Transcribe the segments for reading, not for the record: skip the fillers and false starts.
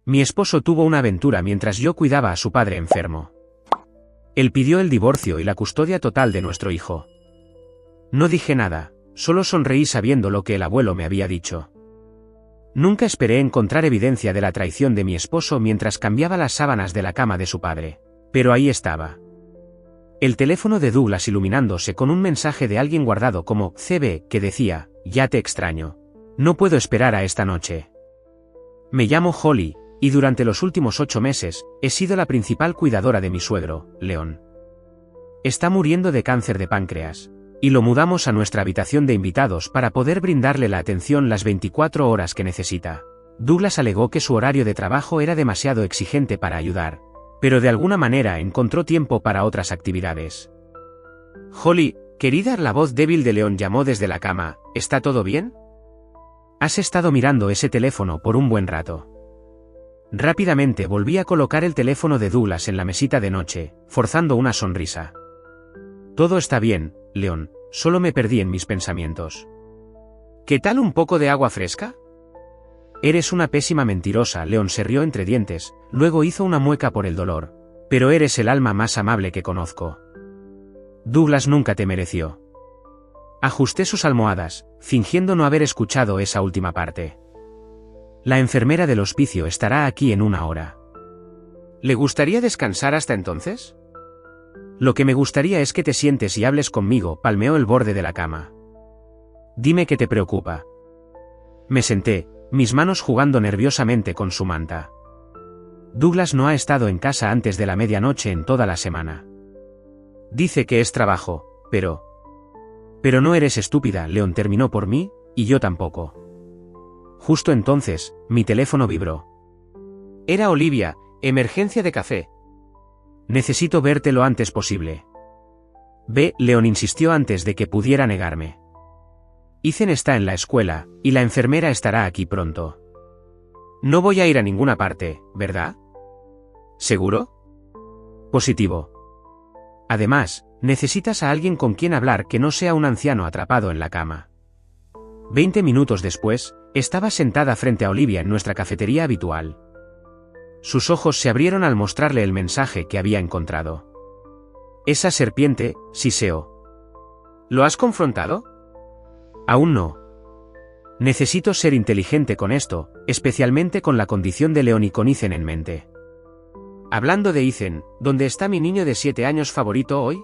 Mi esposo tuvo una aventura mientras yo cuidaba a su padre enfermo. Él pidió el divorcio y la custodia total de nuestro hijo. No dije nada, solo sonreí sabiendo lo que el abuelo me había dicho. Nunca esperé encontrar evidencia de la traición de mi esposo mientras cambiaba las sábanas de la cama de su padre. Pero ahí estaba. El teléfono de Douglas iluminándose con un mensaje de alguien guardado como CB que decía, ya te extraño. No puedo esperar a esta noche. Me llamo Holly, y durante los últimos 8 meses, he sido la principal cuidadora de mi suegro, Leon. Está muriendo de cáncer de páncreas. Y lo mudamos a nuestra habitación de invitados para poder brindarle la atención las 24 horas que necesita. Douglas alegó que su horario de trabajo era demasiado exigente para ayudar, pero de alguna manera encontró tiempo para otras actividades. Holly, querida, la voz débil de Leon llamó desde la cama, ¿está todo bien? Has estado mirando ese teléfono por un buen rato. Rápidamente volví a colocar el teléfono de Douglas en la mesita de noche, forzando una sonrisa. Todo está bien, Leon, solo me perdí en mis pensamientos. ¿Qué tal un poco de agua fresca? Eres una pésima mentirosa, Leon se rió entre dientes, luego hizo una mueca por el dolor. Pero eres el alma más amable que conozco. Douglas nunca te mereció. Ajusté sus almohadas, fingiendo no haber escuchado esa última parte. La enfermera del hospicio estará aquí en 1 hora. ¿Le gustaría descansar hasta entonces? Lo que me gustaría es que te sientes y hables conmigo, palmeó el borde de la cama. Dime qué te preocupa. Me senté, mis manos jugando nerviosamente con su manta. Douglas no ha estado en casa antes de la medianoche en toda la semana. Dice que es trabajo, pero no eres estúpida, Leon terminó por mí, y yo tampoco. Justo entonces, mi teléfono vibró. Era Olivia, emergencia de café. Necesito verte lo antes posible. Ve, Leon insistió antes de que pudiera negarme. Ethan está en la escuela, y la enfermera estará aquí pronto. No voy a ir a ninguna parte, ¿verdad? ¿Seguro? Positivo. Además, necesitas a alguien con quien hablar que no sea un anciano atrapado en la cama. 20 minutos después, estaba sentada frente a Olivia en nuestra cafetería habitual. Sus ojos se abrieron al mostrarle el mensaje que había encontrado. Esa serpiente, siseó. ¿Lo has confrontado? Aún no. Necesito ser inteligente con esto, especialmente con la condición de Leon y con Ethan en mente. Hablando de Ethan, ¿dónde está mi niño de 7 años favorito hoy?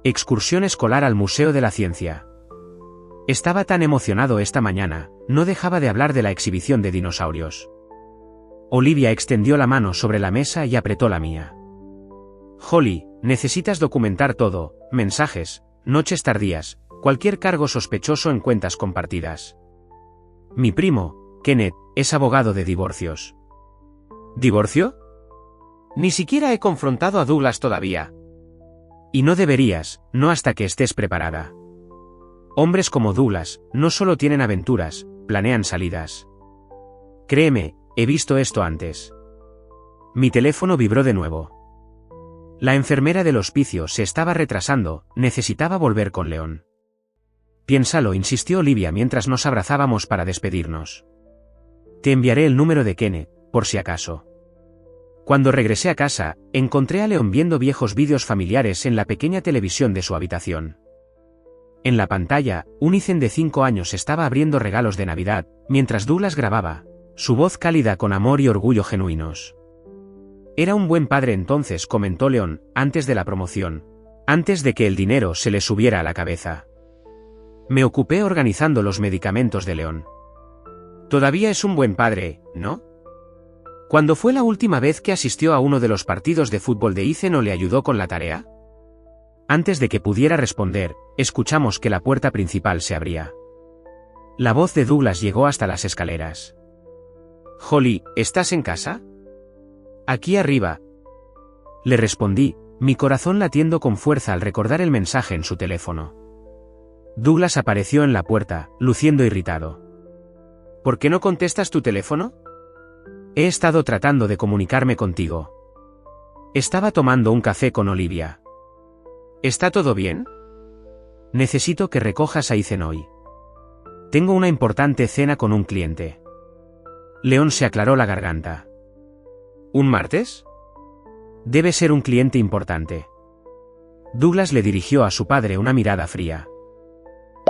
Excursión escolar al Museo de la Ciencia. Estaba tan emocionado esta mañana, no dejaba de hablar de la exhibición de dinosaurios. Olivia extendió la mano sobre la mesa y apretó la mía. Holly, necesitas documentar todo, mensajes, noches tardías, cualquier cargo sospechoso en cuentas compartidas. Mi primo, Kenneth, es abogado de divorcios. ¿Divorcio? Ni siquiera he confrontado a Douglas todavía. Y no deberías, no hasta que estés preparada. Hombres como Douglas, no solo tienen aventuras, planean salidas. Créeme, he visto esto antes. Mi teléfono vibró de nuevo. La enfermera del hospicio se estaba retrasando, necesitaba volver con Leon. Piénsalo, insistió Olivia mientras nos abrazábamos para despedirnos. Te enviaré el número de Kenneth, por si acaso. Cuando regresé a casa, encontré a Leon viendo viejos vídeos familiares en la pequeña televisión de su habitación. En la pantalla, un Ethan de 5 años estaba abriendo regalos de Navidad, mientras Douglas grababa, su voz cálida con amor y orgullo genuinos. Era un buen padre entonces, comentó Leon, antes de la promoción, antes de que el dinero se le subiera a la cabeza. Me ocupé organizando los medicamentos de Leon. Todavía es un buen padre, ¿no? ¿Cuándo fue la última vez que asistió a uno de los partidos de fútbol de Ethan o le ayudó con la tarea? Antes de que pudiera responder, escuchamos que la puerta principal se abría. La voz de Douglas llegó hasta las escaleras. Holly, ¿estás en casa? Aquí arriba. Le respondí, mi corazón latiendo con fuerza al recordar el mensaje en su teléfono. Douglas apareció en la puerta, luciendo irritado. ¿Por qué no contestas tu teléfono? He estado tratando de comunicarme contigo. Estaba tomando un café con Olivia. ¿Está todo bien? Necesito que recojas a Ethan hoy. Tengo una importante cena con un cliente. Leon se aclaró la garganta. ¿Un martes? Debe ser un cliente importante. Douglas le dirigió a su padre una mirada fría.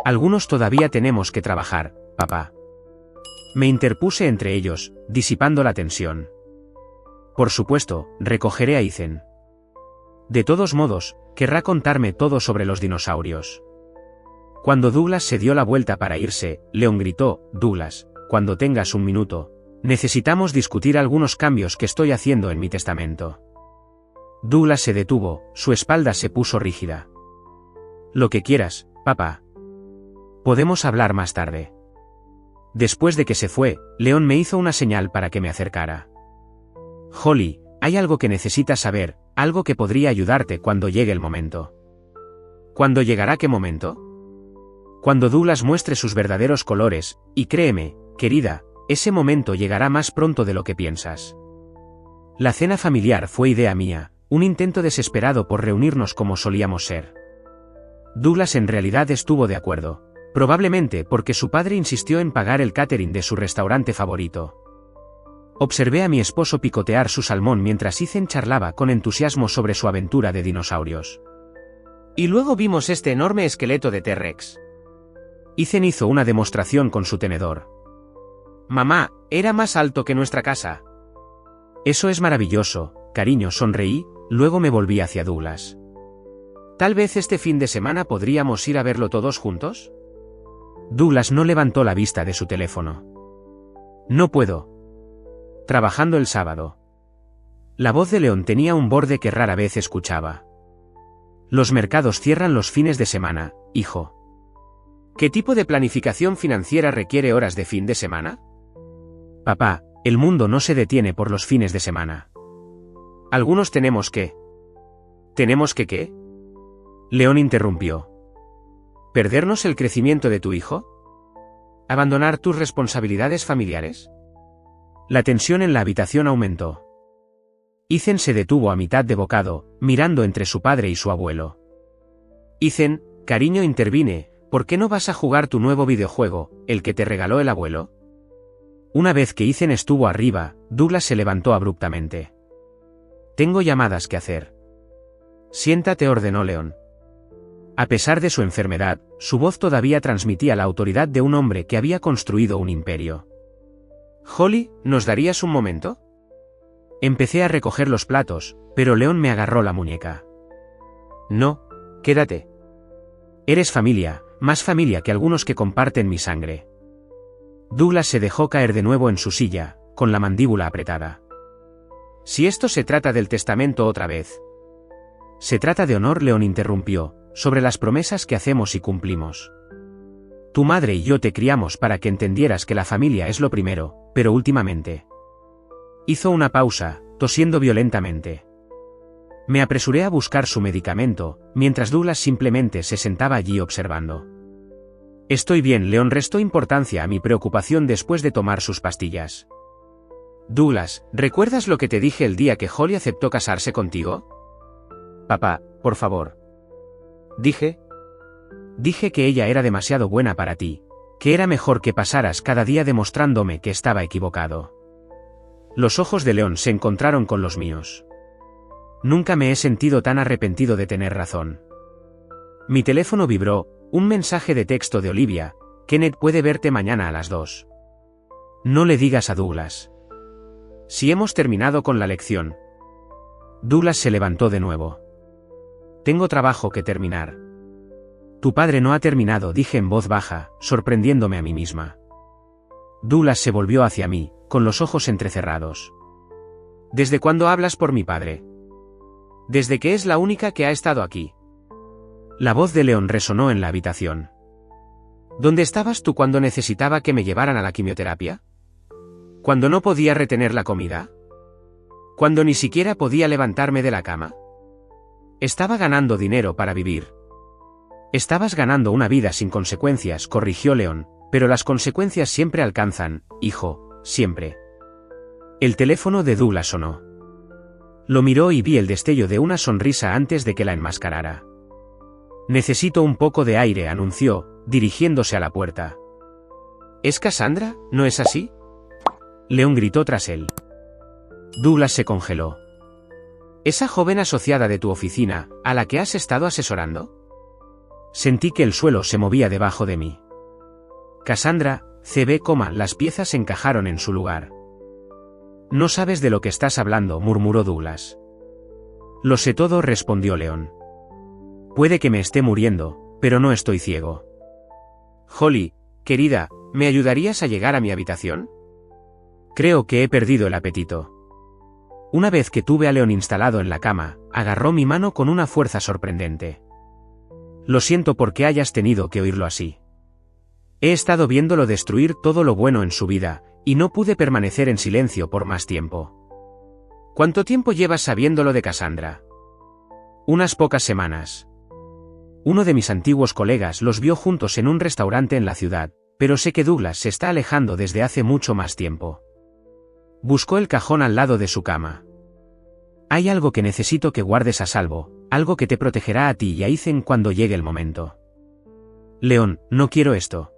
Algunos todavía tenemos que trabajar, papá. Me interpuse entre ellos, disipando la tensión. Por supuesto, recogeré a Ethan. De todos modos, querrá contarme todo sobre los dinosaurios. Cuando Douglas se dio la vuelta para irse, Leon gritó: Douglas, cuando tengas un minuto, necesitamos discutir algunos cambios que estoy haciendo en mi testamento. Douglas se detuvo, su espalda se puso rígida. Lo que quieras, papá. Podemos hablar más tarde. Después de que se fue, Leon me hizo una señal para que me acercara. Holly, hay algo que necesitas saber, algo que podría ayudarte cuando llegue el momento. ¿Cuándo llegará qué momento? Cuando Douglas muestre sus verdaderos colores, y créeme, querida, ese momento llegará más pronto de lo que piensas. La cena familiar fue idea mía, un intento desesperado por reunirnos como solíamos ser. Douglas en realidad estuvo de acuerdo, probablemente porque su padre insistió en pagar el catering de su restaurante favorito. Observé a mi esposo picotear su salmón mientras Ethan charlaba con entusiasmo sobre su aventura de dinosaurios. Y luego vimos este enorme esqueleto de T-Rex. Ethan hizo una demostración con su tenedor. Mamá, era más alto que nuestra casa. Eso es maravilloso, cariño, sonreí, luego me volví hacia Douglas. ¿Tal vez este fin de semana podríamos ir a verlo todos juntos? Douglas no levantó la vista de su teléfono. No puedo. Trabajando el sábado. La voz de Leon tenía un borde que rara vez escuchaba. Los mercados cierran los fines de semana, hijo. ¿Qué tipo de planificación financiera requiere horas de fin de semana? Papá, el mundo no se detiene por los fines de semana. Algunos tenemos que... ¿Tenemos que qué? Leon interrumpió. ¿Perdernos el crecimiento de tu hijo? ¿Abandonar tus responsabilidades familiares? La tensión en la habitación aumentó. Ethan se detuvo a mitad de bocado, mirando entre su padre y su abuelo. Ethan, cariño, intervine, ¿por qué no vas a jugar tu nuevo videojuego, el que te regaló el abuelo? Una vez que Ethan estuvo arriba, Douglas se levantó abruptamente. Tengo llamadas que hacer. Siéntate, ordenó Leon. A pesar de su enfermedad, su voz todavía transmitía la autoridad de un hombre que había construido un imperio. Holly, ¿nos darías un momento? Empecé a recoger los platos, pero Leon me agarró la muñeca. No, quédate. Eres familia, más familia que algunos que comparten mi sangre. Douglas se dejó caer de nuevo en su silla, con la mandíbula apretada. Si esto se trata del testamento otra vez. Se trata de honor, Leon interrumpió, sobre las promesas que hacemos y cumplimos. Tu madre y yo te criamos para que entendieras que la familia es lo primero, pero últimamente. Hizo una pausa, tosiendo violentamente. Me apresuré a buscar su medicamento, mientras Douglas simplemente se sentaba allí observando. Estoy bien, Leon restó importancia a mi preocupación después de tomar sus pastillas. Douglas, ¿recuerdas lo que te dije el día que Holly aceptó casarse contigo? Papá, por favor. Dije que ella era demasiado buena para ti, que era mejor que pasaras cada día demostrándome que estaba equivocado. Los ojos de Leon se encontraron con los míos. Nunca me he sentido tan arrepentido de tener razón. Mi teléfono vibró, un mensaje de texto de Olivia: Kenneth puede verte mañana a las 2. No le digas a Douglas. Si hemos terminado con la lección. Douglas se levantó de nuevo. Tengo trabajo que terminar. Tu padre no ha terminado, dije en voz baja, sorprendiéndome a mí misma. Douglas se volvió hacia mí, con los ojos entrecerrados. ¿Desde cuándo hablas por mi padre? Desde que es la única que ha estado aquí. La voz de Leon resonó en la habitación. ¿Dónde estabas tú cuando necesitaba que me llevaran a la quimioterapia? ¿Cuando no podía retener la comida? ¿Cuando ni siquiera podía levantarme de la cama? Estaba ganando dinero para vivir. Estabas ganando una vida sin consecuencias, corrigió Leon, pero las consecuencias siempre alcanzan, hijo, siempre. El teléfono de Douglas sonó. Lo miró y vi el destello de una sonrisa antes de que la enmascarara. Necesito un poco de aire, anunció, dirigiéndose a la puerta. ¿Es Cassandra, no es así? Leon gritó tras él. Douglas se congeló. ¿Esa joven asociada de tu oficina, a la que has estado asesorando? Sentí que el suelo se movía debajo de mí. Cassandra, CB, las piezas encajaron en su lugar. No sabes de lo que estás hablando, murmuró Douglas. Lo sé todo, respondió Leon. Puede que me esté muriendo, pero no estoy ciego. Holly, querida, ¿me ayudarías a llegar a mi habitación? Creo que he perdido el apetito. Una vez que tuve a Leon instalado en la cama, agarró mi mano con una fuerza sorprendente. Lo siento porque hayas tenido que oírlo así. He estado viéndolo destruir todo lo bueno en su vida, y no pude permanecer en silencio por más tiempo. ¿Cuánto tiempo llevas sabiéndolo de Cassandra? Unas pocas semanas. Uno de mis antiguos colegas los vio juntos en un restaurante en la ciudad, pero sé que Douglas se está alejando desde hace mucho más tiempo. Buscó el cajón al lado de su cama. Hay algo que necesito que guardes a salvo, algo que te protegerá a ti y a Ethan cuando llegue el momento. Leon, no quiero esto.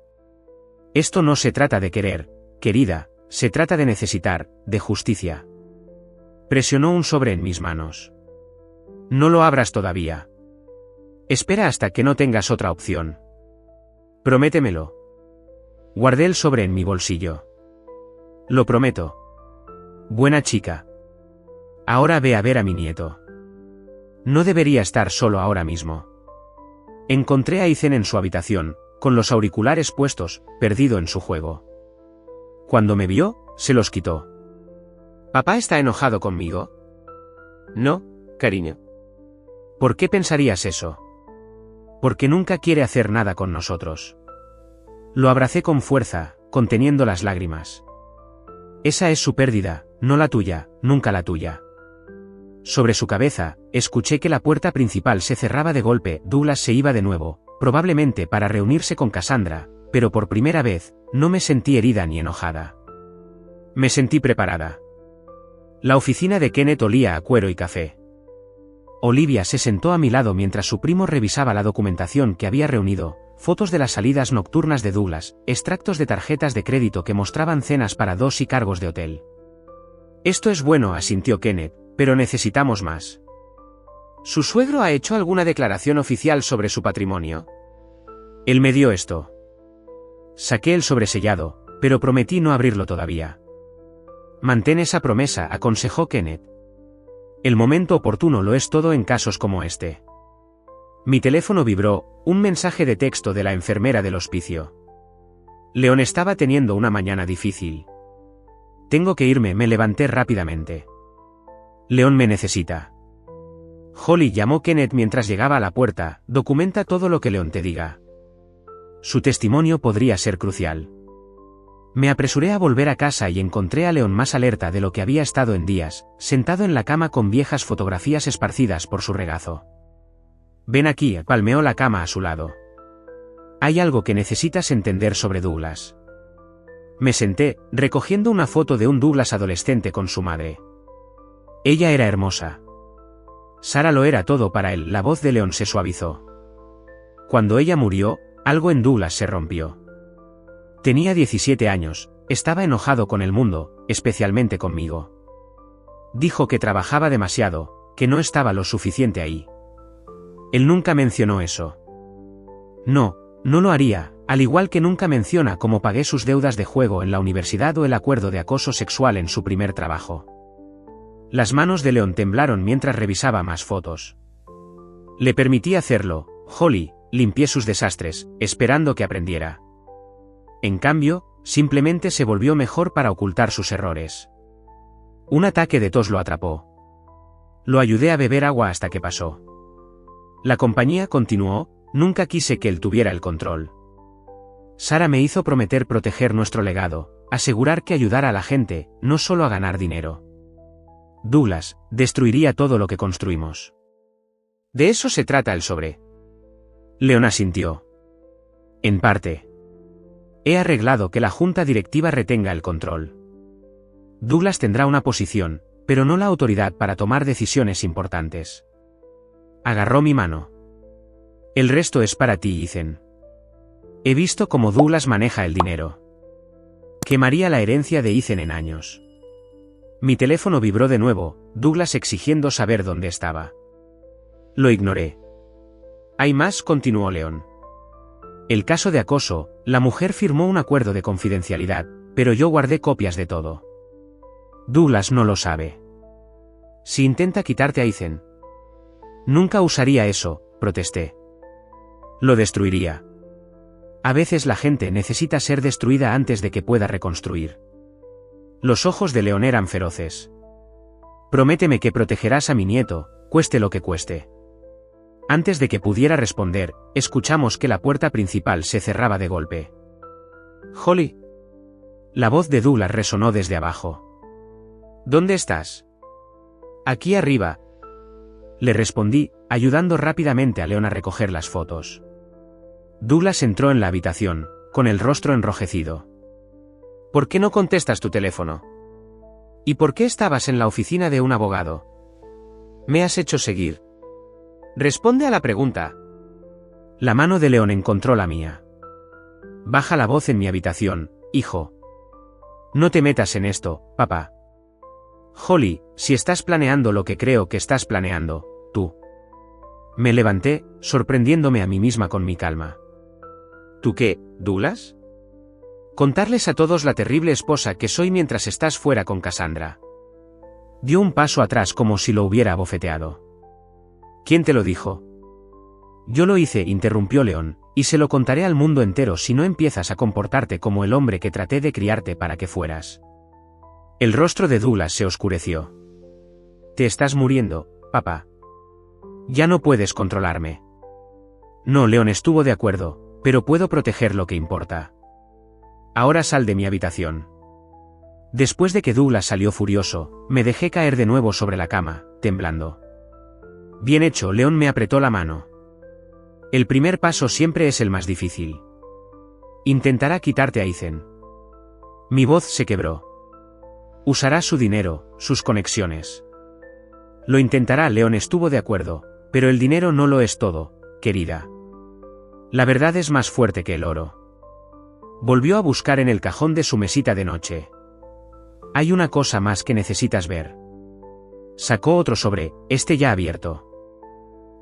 Esto no se trata de querer, querida, se trata de necesitar, de justicia. Presionó un sobre en mis manos. No lo abras todavía. Espera hasta que no tengas otra opción. Prométemelo. Guardé el sobre en mi bolsillo. Lo prometo. Buena chica. Ahora ve a ver a mi nieto. No debería estar solo ahora mismo. Encontré a Ethan en su habitación, con los auriculares puestos, perdido en su juego. Cuando me vio, se los quitó. ¿Papá está enojado conmigo? No, cariño. ¿Por qué pensarías eso? Porque nunca quiere hacer nada con nosotros. Lo abracé con fuerza, conteniendo las lágrimas. Esa es su pérdida, no la tuya, nunca la tuya. Sobre su cabeza, escuché que la puerta principal se cerraba de golpe. Douglas se iba de nuevo, probablemente para reunirse con Cassandra, pero por primera vez, no me sentí herida ni enojada. Me sentí preparada. La oficina de Kenneth olía a cuero y café. Olivia se sentó a mi lado mientras su primo revisaba la documentación que había reunido, fotos de las salidas nocturnas de Douglas, extractos de tarjetas de crédito que mostraban cenas para 2 y cargos de hotel. Esto es bueno, asintió Kenneth, pero necesitamos más. ¿Su suegro ha hecho alguna declaración oficial sobre su patrimonio? Él me dio esto. Saqué el sobresellado, pero prometí no abrirlo todavía. Mantén esa promesa, aconsejó Kenneth. El momento oportuno lo es todo en casos como este. Mi teléfono vibró, un mensaje de texto de la enfermera del hospicio. Leon estaba teniendo una mañana difícil. Tengo que irme, me levanté rápidamente. Leon me necesita. Holly, llamó Kenneth mientras llegaba a la puerta, documenta todo lo que Leon te diga. Su testimonio podría ser crucial. Me apresuré a volver a casa y encontré a Leon más alerta de lo que había estado en días, sentado en la cama con viejas fotografías esparcidas por su regazo. Ven aquí, palmeó la cama a su lado. Hay algo que necesitas entender sobre Douglas. Me senté, recogiendo una foto de un Douglas adolescente con su madre. Ella era hermosa. Sara lo era todo para él. La voz de Leon se suavizó. Cuando ella murió, algo en Douglas se rompió. Tenía 17 años, estaba enojado con el mundo, especialmente conmigo. Dijo que trabajaba demasiado, que no estaba lo suficiente ahí. Él nunca mencionó eso. No, no lo haría, al igual que nunca menciona cómo pagué sus deudas de juego en la universidad o el acuerdo de acoso sexual en su primer trabajo. Las manos de Leon temblaron mientras revisaba más fotos. Le permití hacerlo, Holly, limpié sus desastres, esperando que aprendiera. En cambio, simplemente se volvió mejor para ocultar sus errores. Un ataque de tos lo atrapó. Lo ayudé a beber agua hasta que pasó. La compañía continuó, nunca quise que él tuviera el control. Sara me hizo prometer proteger nuestro legado, asegurar que ayudara a la gente, no solo a ganar dinero. Douglas destruiría todo lo que construimos. De eso se trata el sobre. Leon asintió. En parte. He arreglado que la junta directiva retenga el control. Douglas tendrá una posición, pero no la autoridad para tomar decisiones importantes. Agarró mi mano. El resto es para ti, Ethan. He visto cómo Douglas maneja el dinero. Quemaría la herencia de Ethan en años. Mi teléfono vibró de nuevo, Douglas exigiendo saber dónde estaba. Lo ignoré. ¿Hay más?, continuó Leon. El caso de acoso, la mujer firmó un acuerdo de confidencialidad, pero yo guardé copias de todo. Douglas no lo sabe. Si intenta quitarte a Ethan. Nunca usaría eso, protesté. Lo destruiría. A veces la gente necesita ser destruida antes de que pueda reconstruir. Los ojos de Leon eran feroces. Prométeme que protegerás a mi nieto, cueste lo que cueste. Antes de que pudiera responder, escuchamos que la puerta principal se cerraba de golpe. Holly. La voz de Douglas resonó desde abajo. ¿Dónde estás? Aquí arriba. Le respondí, ayudando rápidamente a Leon a recoger las fotos. Douglas entró en la habitación, con el rostro enrojecido. ¿Por qué no contestas tu teléfono? ¿Y por qué estabas en la oficina de un abogado? Me has hecho seguir. Responde a la pregunta. La mano de Leon encontró la mía. Baja la voz en mi habitación, hijo. No te metas en esto, papá. Holly, si estás planeando lo que creo que estás planeando, tú. Me levanté, sorprendiéndome a mí misma con mi calma. ¿Tú qué, Douglas? Contarles a todos la terrible esposa que soy mientras estás fuera con Cassandra. Dio un paso atrás como si lo hubiera abofeteado. ¿Quién te lo dijo? Yo lo hice, interrumpió Leon, y se lo contaré al mundo entero si no empiezas a comportarte como el hombre que traté de criarte para que fueras. El rostro de Douglas se oscureció. Te estás muriendo, papá. Ya no puedes controlarme. No, Leon estuvo de acuerdo, pero puedo proteger lo que importa. Ahora sal de mi habitación. Después de que Douglas salió furioso, me dejé caer de nuevo sobre la cama, temblando. Bien hecho, Leon me apretó la mano. El primer paso siempre es el más difícil. Intentará quitarte a Ethan. Mi voz se quebró. Usará su dinero, sus conexiones. Lo intentará, Leon estuvo de acuerdo, pero el dinero no lo es todo, querida. La verdad es más fuerte que el oro. Volvió a buscar en el cajón de su mesita de noche. Hay una cosa más que necesitas ver. Sacó otro sobre, este ya abierto.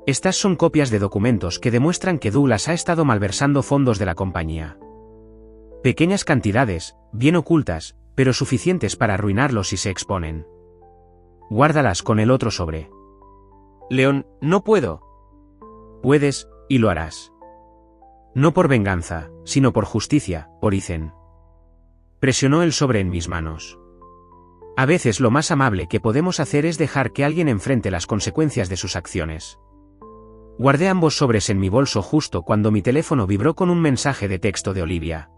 Estas son copias de documentos que demuestran que Douglas ha estado malversando fondos de la compañía. Pequeñas cantidades, bien ocultas, pero suficientes para arruinarlos si se exponen. Guárdalas con el otro sobre. Leon, no puedo. Puedes, y lo harás. No por venganza, sino por justicia, por Ethan. Presionó el sobre en mis manos. A veces lo más amable que podemos hacer es dejar que alguien enfrente las consecuencias de sus acciones. Guardé ambos sobres en mi bolso justo cuando mi teléfono vibró con un mensaje de texto de Olivia.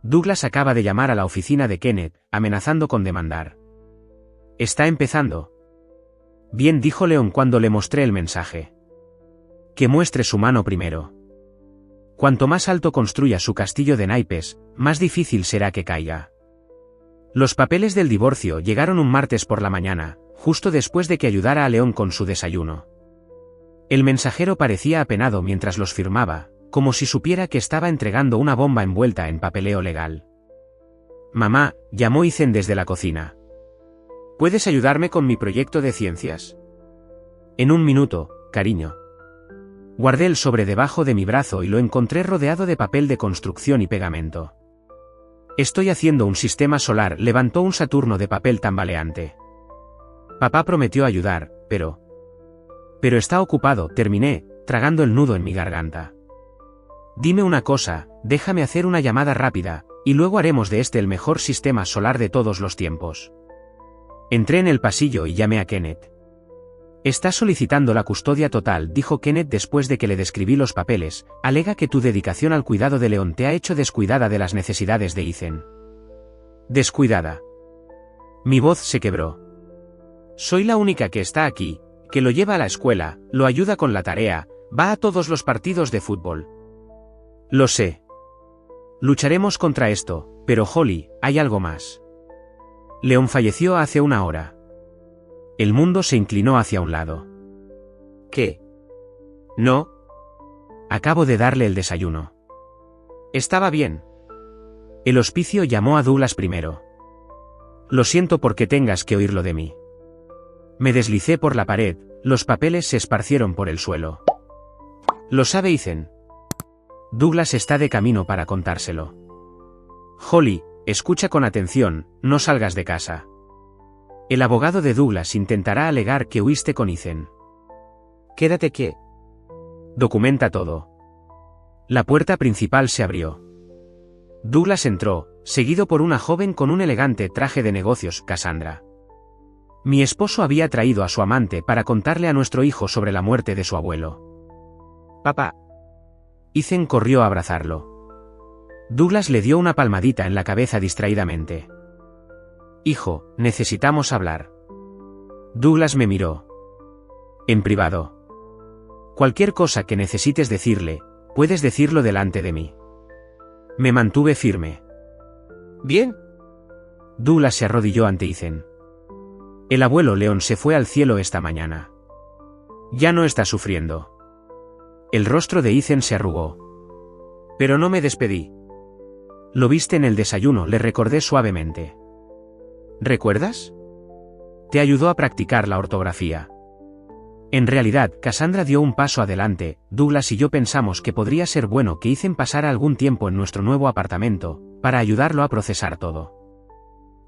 Douglas acaba de llamar a la oficina de Kenneth, amenazando con demandar. Está empezando. Bien, dijo Leon cuando le mostré el mensaje. Que muestre su mano primero. Cuanto más alto construya su castillo de naipes, más difícil será que caiga. Los papeles del divorcio llegaron un martes por la mañana, justo después de que ayudara a Leon con su desayuno. El mensajero parecía apenado mientras los firmaba, como si supiera que estaba entregando una bomba envuelta en papeleo legal. Mamá, llamó Ethan desde la cocina. ¿Puedes ayudarme con mi proyecto de ciencias? En un minuto, cariño. Guardé el sobre debajo de mi brazo y lo encontré rodeado de papel de construcción y pegamento. Estoy haciendo un sistema solar, levantó un Saturno de papel tambaleante. Papá prometió ayudar, pero está ocupado, terminé, tragando el nudo en mi garganta. Dime una cosa, déjame hacer una llamada rápida, y luego haremos de este el mejor sistema solar de todos los tiempos. Entré en el pasillo y llamé a Kenneth. Estás solicitando la custodia total, dijo Kenneth después de que le describí los papeles, alega que tu dedicación al cuidado de Leon te ha hecho descuidada de las necesidades de Ethan. Descuidada. Mi voz se quebró. Soy la única que está aquí, que lo lleva a la escuela, lo ayuda con la tarea, va a todos los partidos de fútbol. Lo sé. Lucharemos contra esto, pero Holly, hay algo más. Leon falleció hace una hora. El mundo se inclinó hacia un lado. ¿Qué? No. Acabo de darle el desayuno. Estaba bien. El hospicio llamó a Douglas primero. Lo siento porque tengas que oírlo de mí. Me deslicé por la pared, los papeles se esparcieron por el suelo. ¿Lo sabe Ethan? Douglas está de camino para contárselo. Holly, escucha con atención, no salgas de casa. El abogado de Douglas intentará alegar que huiste con Ethan. Quédate que... Documenta todo. La puerta principal se abrió. Douglas entró, seguido por una joven con un elegante traje de negocios, Cassandra. Mi esposo había traído a su amante para contarle a nuestro hijo sobre la muerte de su abuelo. Papá. Ethan corrió a abrazarlo. Douglas le dio una palmadita en la cabeza distraídamente. Hijo, necesitamos hablar. Douglas me miró. En privado. Cualquier cosa que necesites decirle, puedes decirlo delante de mí. Me mantuve firme. Bien. Douglas se arrodilló ante Ethan. El abuelo León se fue al cielo esta mañana. Ya no está sufriendo. El rostro de Ethan se arrugó. Pero no me despedí. Lo viste en el desayuno, le recordé suavemente. ¿Recuerdas? Te ayudó a practicar la ortografía. En realidad, Cassandra dio un paso adelante. Douglas y yo pensamos que podría ser bueno que Ethan pasara algún tiempo en nuestro nuevo apartamento, para ayudarlo a procesar todo.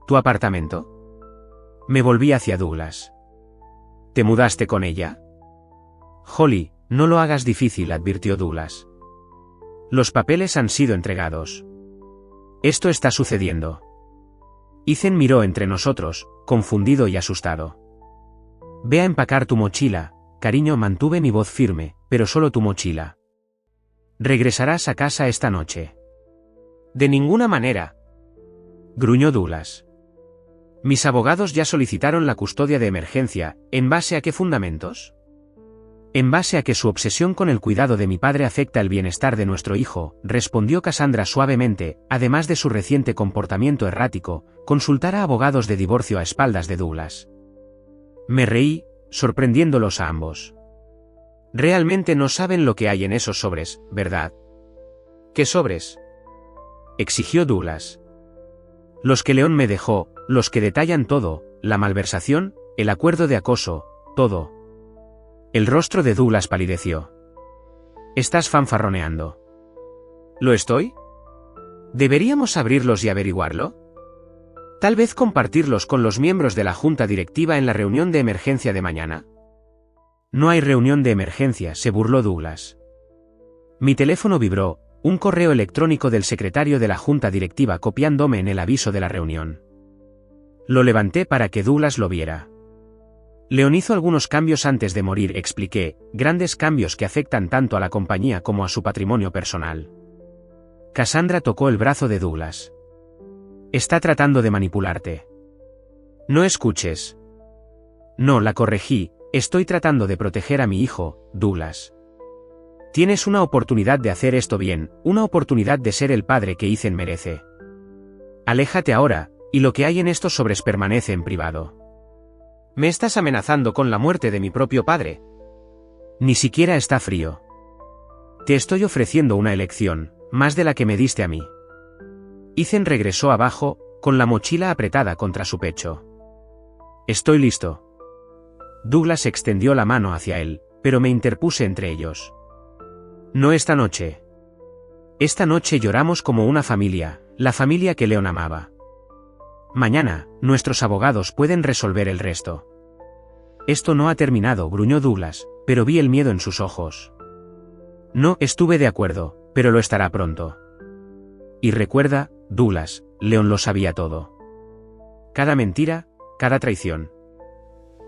¿Tu apartamento? Me volví hacia Douglas. ¿Te mudaste con ella? Holly, no lo hagas difícil, advirtió Douglas. Los papeles han sido entregados. Esto está sucediendo. Ethan miró entre nosotros, confundido y asustado. Ve a empacar tu mochila, cariño, mantuve mi voz firme, pero solo tu mochila. Regresarás a casa esta noche. De ninguna manera. Gruñó Douglas. Mis abogados ya solicitaron la custodia de emergencia, ¿en base a qué fundamentos? En base a que su obsesión con el cuidado de mi padre afecta el bienestar de nuestro hijo, respondió Cassandra suavemente, además de su reciente comportamiento errático, consultará a abogados de divorcio a espaldas de Douglas. Me reí, sorprendiéndolos a ambos. Realmente no saben lo que hay en esos sobres, ¿verdad? ¿Qué sobres? Exigió Douglas. Los que León me dejó, los que detallan todo, la malversación, el acuerdo de acoso, todo. El rostro de Douglas palideció. Estás fanfarroneando. ¿Lo estoy? ¿Deberíamos abrirlos y averiguarlo? Tal vez compartirlos con los miembros de la junta directiva en la reunión de emergencia de mañana. No hay reunión de emergencia, se burló Douglas. Mi teléfono vibró, un correo electrónico del secretario de la junta directiva copiándome en el aviso de la reunión. Lo levanté para que Douglas lo viera. León hizo algunos cambios antes de morir, expliqué, grandes cambios que afectan tanto a la compañía como a su patrimonio personal. Cassandra tocó el brazo de Douglas. Está tratando de manipularte. No escuches. No, la corregí, estoy tratando de proteger a mi hijo, Douglas. Tienes una oportunidad de hacer esto bien, una oportunidad de ser el padre que Ethan merece. Aléjate ahora, y lo que hay en estos sobres permanece en privado. ¿Me estás amenazando con la muerte de mi propio padre? Ni siquiera está frío. Te estoy ofreciendo una elección, más de la que me diste a mí. Ethan regresó abajo, con la mochila apretada contra su pecho. Estoy listo. Douglas extendió la mano hacia él, pero me interpuse entre ellos. No esta noche. Esta noche lloramos como una familia, la familia que León amaba. Mañana, nuestros abogados pueden resolver el resto. Esto no ha terminado, gruñó Douglas, pero vi el miedo en sus ojos. No, estuve de acuerdo, pero lo estará pronto. Y recuerda, Douglas, León lo sabía todo. Cada mentira, cada traición.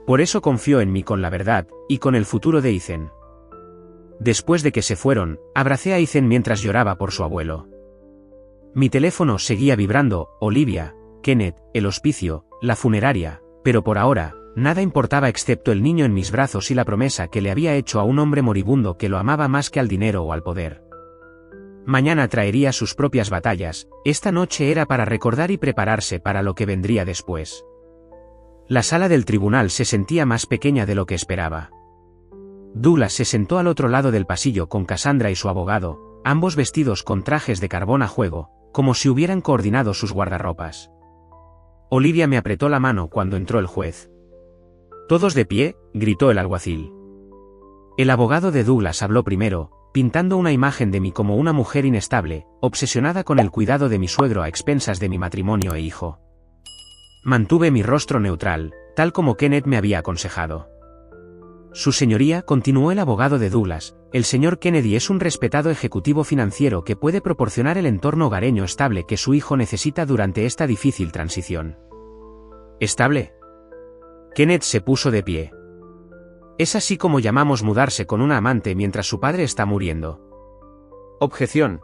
Por eso confió en mí con la verdad, y con el futuro de Ethan. Después de que se fueron, abracé a Ethan mientras lloraba por su abuelo. Mi teléfono seguía vibrando, Olivia, Kenneth, el hospicio, la funeraria, pero por ahora, nada importaba excepto el niño en mis brazos y la promesa que le había hecho a un hombre moribundo que lo amaba más que al dinero o al poder. Mañana traería sus propias batallas, esta noche era para recordar y prepararse para lo que vendría después. La sala del tribunal se sentía más pequeña de lo que esperaba. Douglas se sentó al otro lado del pasillo con Cassandra y su abogado, ambos vestidos con trajes de carbón a juego, como si hubieran coordinado sus guardarropas. Olivia me apretó la mano cuando entró el juez. «Todos de pie», gritó el alguacil. El abogado de Douglas habló primero, pintando una imagen de mí como una mujer inestable, obsesionada con el cuidado de mi suegro a expensas de mi matrimonio e hijo. Mantuve mi rostro neutral, tal como Kenneth me había aconsejado. Su señoría, continuó el abogado de Douglas, el señor Kennedy es un respetado ejecutivo financiero que puede proporcionar el entorno hogareño estable que su hijo necesita durante esta difícil transición. ¿Estable? Kenneth se puso de pie. Es así como llamamos mudarse con una amante mientras su padre está muriendo. Objeción.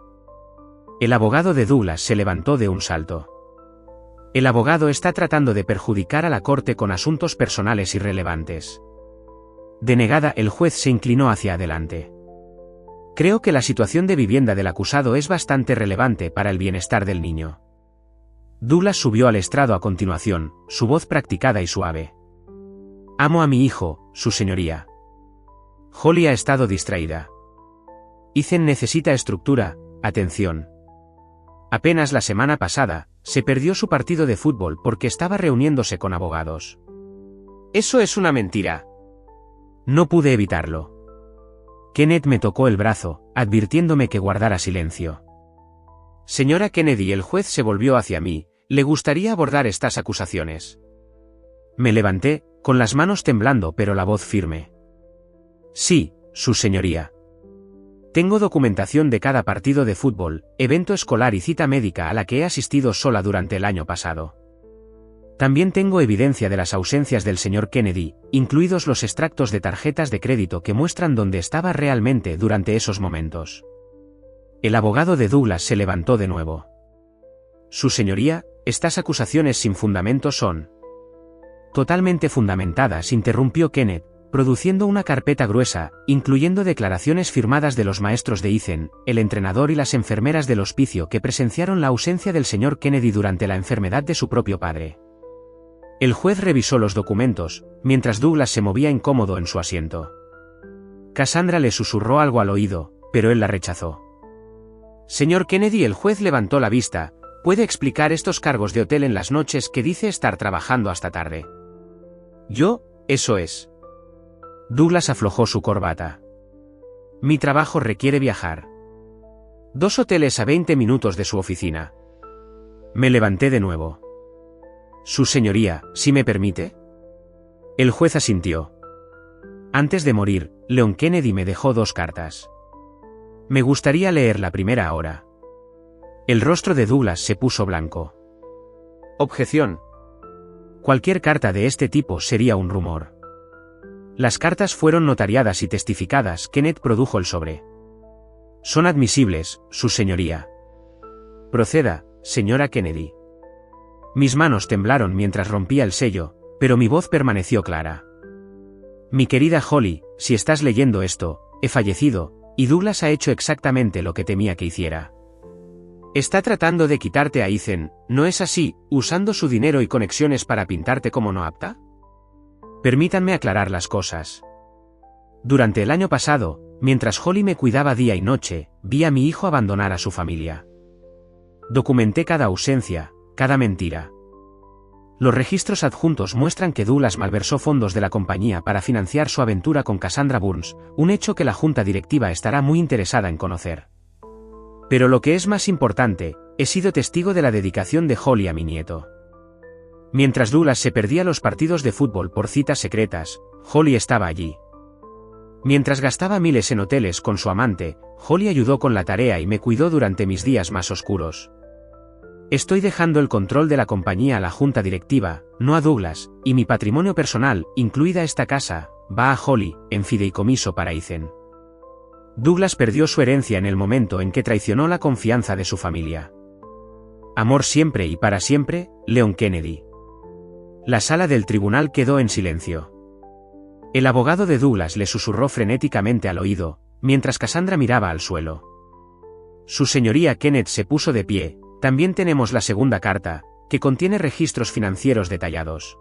El abogado de Douglas se levantó de un salto. El abogado está tratando de perjudicar a la corte con asuntos personales irrelevantes. Denegada, el juez se inclinó hacia adelante. Creo que la situación de vivienda del acusado es bastante relevante para el bienestar del niño. Douglas subió al estrado a continuación, su voz practicada y suave. Amo a mi hijo, su señoría. Holly ha estado distraída. Ethan necesita estructura, atención. Apenas la semana pasada, se perdió su partido de fútbol porque estaba reuniéndose con abogados. Eso es una mentira. No pude evitarlo. Kenneth me tocó el brazo, advirtiéndome que guardara silencio. Señora Kennedy, el juez se volvió hacia mí, ¿le gustaría abordar estas acusaciones? Me levanté, con las manos temblando pero la voz firme. Sí, su señoría. Tengo documentación de cada partido de fútbol, evento escolar y cita médica a la que he asistido sola durante el año pasado. También tengo evidencia de las ausencias del señor Kennedy, incluidos los extractos de tarjetas de crédito que muestran dónde estaba realmente durante esos momentos. El abogado de Douglas se levantó de nuevo. Su señoría, estas acusaciones sin fundamento son totalmente fundamentadas, interrumpió Kenneth, produciendo una carpeta gruesa, incluyendo declaraciones firmadas de los maestros de Ethan, el entrenador y las enfermeras del hospicio que presenciaron la ausencia del señor Kennedy durante la enfermedad de su propio padre. El juez revisó los documentos, mientras Douglas se movía incómodo en su asiento. Cassandra le susurró algo al oído, pero él la rechazó. Señor Kennedy, el juez levantó la vista, ¿puede explicar estos cargos de hotel en las noches que dice estar trabajando hasta tarde? Yo, eso es. Douglas aflojó su corbata. Mi trabajo requiere viajar. 2 hoteles a 20 minutos de su oficina. Me levanté de nuevo. Su señoría, si me permite. El juez asintió. Antes de morir, Leon Kennedy me dejó 2 cartas. Me gustaría leer la primera ahora. El rostro de Douglas se puso blanco. Objeción. Cualquier carta de este tipo sería un rumor. Las cartas fueron notariadas y testificadas. Kenneth produjo el sobre. Son admisibles, su señoría. Proceda, señora Kennedy. Mis manos temblaron mientras rompía el sello, pero mi voz permaneció clara. Mi querida Holly, si estás leyendo esto, he fallecido, y Douglas ha hecho exactamente lo que temía que hiciera. Está tratando de quitarte a Ethan, ¿no es así, usando su dinero y conexiones para pintarte como no apta? Permítanme aclarar las cosas. Durante el año pasado, mientras Holly me cuidaba día y noche, vi a mi hijo abandonar a su familia. Documenté cada ausencia, cada mentira. Los registros adjuntos muestran que Douglas malversó fondos de la compañía para financiar su aventura con Cassandra Burns, un hecho que la junta directiva estará muy interesada en conocer. Pero lo que es más importante, he sido testigo de la dedicación de Holly a mi nieto. Mientras Douglas se perdía los partidos de fútbol por citas secretas, Holly estaba allí. Mientras gastaba miles en hoteles con su amante, Holly ayudó con la tarea y me cuidó durante mis días más oscuros. Estoy dejando el control de la compañía a la junta directiva, no a Douglas, y mi patrimonio personal, incluida esta casa, va a Holly, en fideicomiso para Ethan. Douglas perdió su herencia en el momento en que traicionó la confianza de su familia. Amor siempre y para siempre, Leon Kennedy. La sala del tribunal quedó en silencio. El abogado de Douglas le susurró frenéticamente al oído, mientras Cassandra miraba al suelo. Su señoría Kenneth se puso de pie. También tenemos la segunda carta, que contiene registros financieros detallados.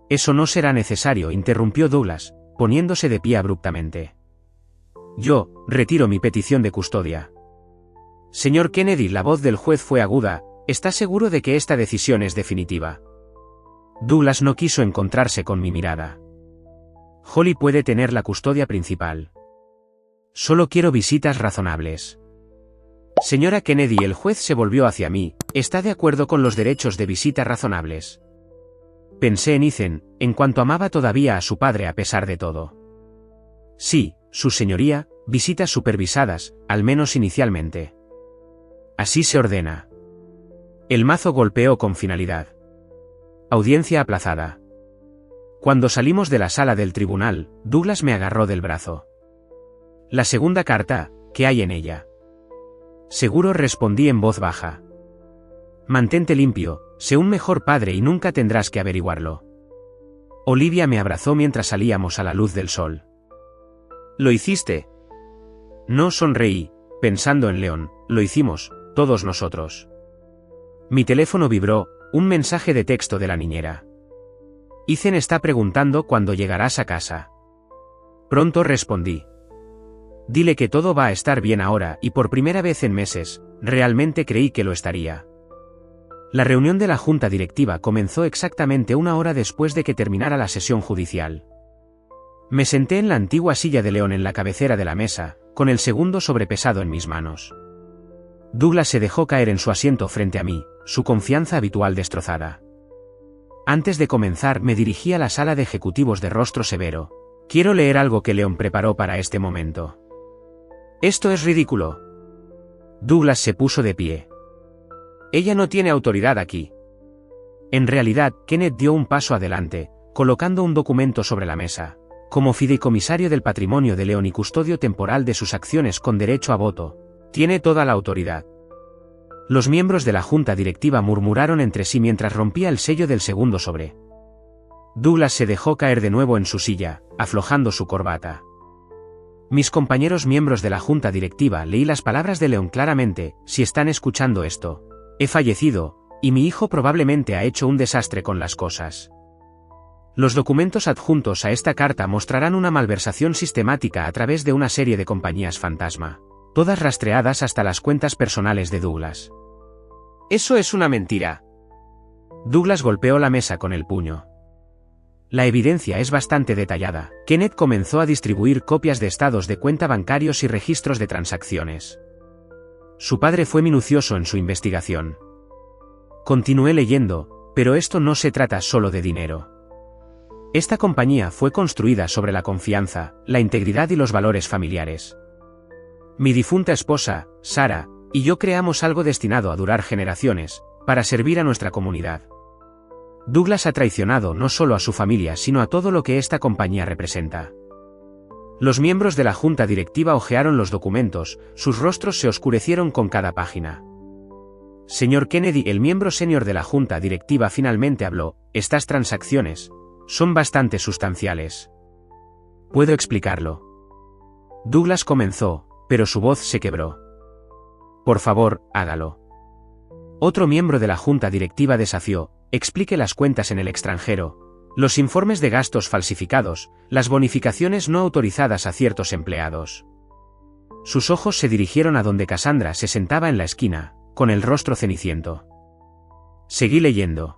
Eso no será necesario, interrumpió Douglas, poniéndose de pie abruptamente. Yo, retiro mi petición de custodia. Señor Kennedy, la voz del juez fue aguda, ¿está seguro de que esta decisión es definitiva? Douglas no quiso encontrarse con mi mirada. Holly puede tener la custodia principal. Solo quiero visitas razonables. Señora Kennedy, el juez se volvió hacia mí. ¿Está de acuerdo con los derechos de visita razonables? Pensé en Ethan, en cuanto amaba todavía a su padre a pesar de todo. Sí, su señoría, visitas supervisadas, al menos inicialmente. Así se ordena. El mazo golpeó con finalidad. Audiencia aplazada. Cuando salimos de la sala del tribunal, Douglas me agarró del brazo. La segunda carta, ¿qué hay en ella? Seguro, respondí en voz baja. Mantente limpio, sé un mejor padre y nunca tendrás que averiguarlo. Olivia me abrazó mientras salíamos a la luz del sol. ¿Lo hiciste? No, sonreí, pensando en Leon. Lo hicimos, todos nosotros. Mi teléfono vibró, un mensaje de texto de la niñera. Ethan está preguntando cuándo llegarás a casa. Pronto, respondí. Dile que todo va a estar bien ahora y por primera vez en meses, realmente creí que lo estaría. La reunión de la junta directiva comenzó exactamente una hora después de que terminara la sesión judicial. Me senté en la antigua silla de León en la cabecera de la mesa, con el segundo sobrepesado en mis manos. Douglas se dejó caer en su asiento frente a mí, su confianza habitual destrozada. Antes de comenzar me dirigí a la sala de ejecutivos de rostro severo. Quiero leer algo que León preparó para este momento. Esto es ridículo. Douglas se puso de pie. Ella no tiene autoridad aquí. En realidad, Kenneth dio un paso adelante, colocando un documento sobre la mesa. Como fideicomisario del patrimonio de León y custodio temporal de sus acciones con derecho a voto, tiene toda la autoridad. Los miembros de la junta directiva murmuraron entre sí mientras rompía el sello del segundo sobre. Douglas se dejó caer de nuevo en su silla, aflojando su corbata. Mis compañeros miembros de la junta directiva, leí las palabras de León claramente. Si están escuchando esto, he fallecido, y mi hijo probablemente ha hecho un desastre con las cosas. Los documentos adjuntos a esta carta mostrarán una malversación sistemática a través de una serie de compañías fantasma, todas rastreadas hasta las cuentas personales de Douglas. Eso es una mentira. Douglas golpeó la mesa con el puño. La evidencia es bastante detallada. Kenneth comenzó a distribuir copias de estados de cuenta bancarios y registros de transacciones. Su padre fue minucioso en su investigación. Continué leyendo, pero esto no se trata solo de dinero. Esta compañía fue construida sobre la confianza, la integridad y los valores familiares. Mi difunta esposa, Sarah, y yo creamos algo destinado a durar generaciones, para servir a nuestra comunidad. Douglas ha traicionado no solo a su familia sino a todo lo que esta compañía representa. Los miembros de la junta directiva hojearon los documentos, sus rostros se oscurecieron con cada página. Señor Kennedy, el miembro senior de la junta directiva finalmente habló. Estas transacciones son bastante sustanciales. ¿Puedo explicarlo? Douglas comenzó, pero su voz se quebró. Por favor, hágalo. Otro miembro de la junta directiva desafió. Explique las cuentas en el extranjero, los informes de gastos falsificados, las bonificaciones no autorizadas a ciertos empleados. Sus ojos se dirigieron a donde Cassandra se sentaba en la esquina, con el rostro ceniciento. Seguí leyendo.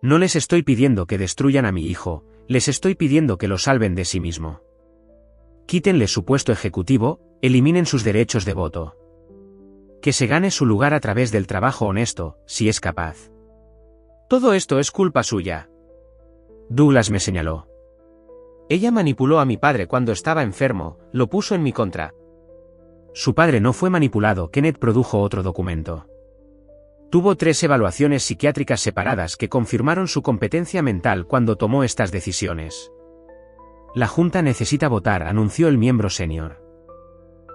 No les estoy pidiendo que destruyan a mi hijo, les estoy pidiendo que lo salven de sí mismo. Quítenle su puesto ejecutivo, eliminen sus derechos de voto. Que se gane su lugar a través del trabajo honesto, si es capaz. Todo esto es culpa suya. Douglas me señaló. Ella manipuló a mi padre cuando estaba enfermo, lo puso en mi contra. Su padre no fue manipulado. Kenneth produjo otro documento. Tuvo 3 evaluaciones psiquiátricas separadas que confirmaron su competencia mental cuando tomó estas decisiones. La junta necesita votar, anunció el miembro senior.